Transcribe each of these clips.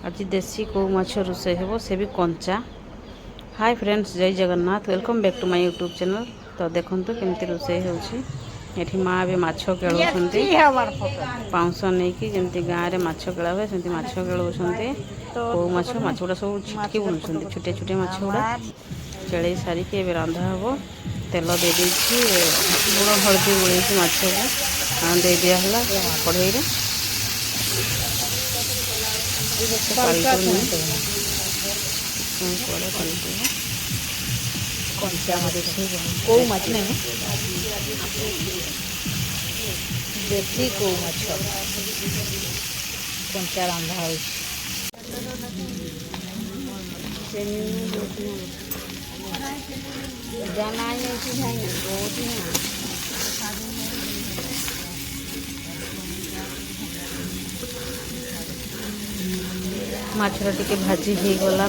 आज देसी कौ माछ रोषे हे से भी कंचा। Hi friends, Jai Jagannath, welcome back to my YouTube channel. तो देखो केमती रोषे होठी माँ भी माछ केलुंट पाउंश नहीं कि जमी गाँव में माछ केला हुए सेमती माछ केलुंट। कौ माछ माछ गुड़ा सब छिटकी बुलूं छोटे छोटे माछ गुड़ा केड़े सारिकी ए रंधा हम। तेल दे लुण हलदी गोल माछ को दे दिहला कढ़ई कौ माछ नहीं देसी कौ माछ कंचा रंधा हो। माछर टिके भाजी हो गला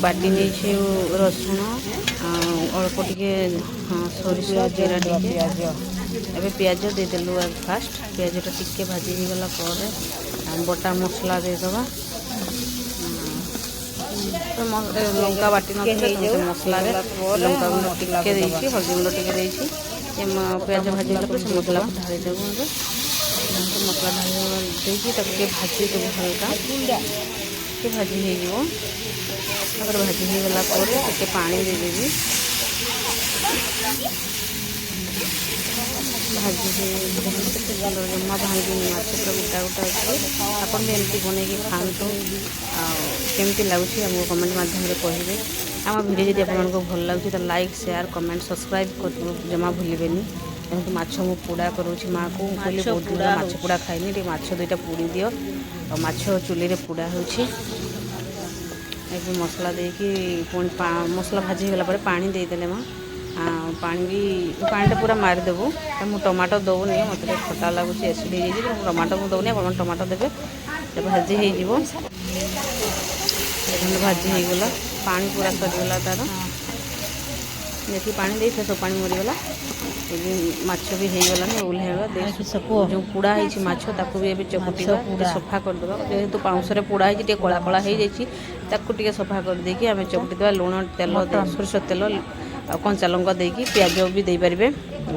बाटी नहीं रसुण अल्प टिके सोरिष जीरा टिके एबे प्याज देदेलु फास्ट प्याजटा टिके भाजी हो गला बटा मसला देदबा तो लंका बाटी न मसला लंका गुंड टिके देछि हल्दी गुंड टिके देछि प्याज भाजी गला से मसला को ढाली देबु मसला ढाली देछि तक भाजी देबु हल्का के भाजी हो भाजी हो गला टे पानी देदेवी भाजी जमा भांगी माछ पूरा गोटा गोटा अच्छे आप एमती बनई खातु आमती लगुच आमको कमेंट मध्यम कहे। आम भिडियो जब आपको भल लगे तो लाइक शेयर कमेंट सब्सक्राइब कर जमा भूलें। एमती माछ मु पोड़ा करुँच माँ को कहली बहुत दिन माछ पोड़ा खाइनी माछ दुईटा पोड़ी दियो और माछ चुली रे पोड़ा हो मसला देकी पुणी मसला भाजी गला पानी देदेले माँ पानी भी पानीटा पूरा मारिदेबू मुझे टमाटो दौनी मत खटा लगुच एसिड हो टमाटो मुझे दौनी आप टमाटो देवे भाजी हो भाजी हो गला पानी पूरा सरीगला तार देखिए पानी दे सब पानी मरीगला माछ भी हो गलानी ओल्हेगा जो पोड़ा है माछ ताकू भी ए चकुटी सफा करदे जेहेतु पाउंशे पोड़ा है कला कला हो जाए सफा कर देकी आम चकुटी देवा लुण तेल सोरिष तेल कंचा लंका देकी प्याज भी दे पारे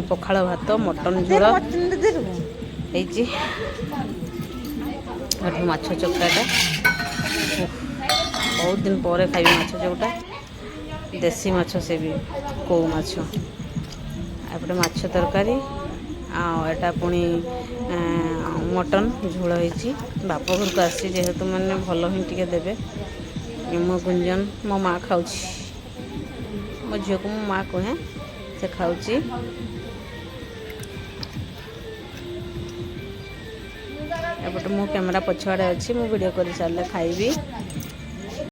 पखाड़ भात मटन झोल हो माछ चकटाटा बहुत दिन पर खाइबे माछ चकटा देसी माछ से भी कौ माछ एपटे माछ तरकारी आटा पुणी मटन झोल होती बाप घर को आसी जेहेतु मैंने भल ही टे देवे मो गुंजन मो माँ खाऊ मो झील को मो माँ कहे से खाऊ एपटे मो कैमेरा पछुआड़े अच्छी मु वीडियो कर सारे खाइबी।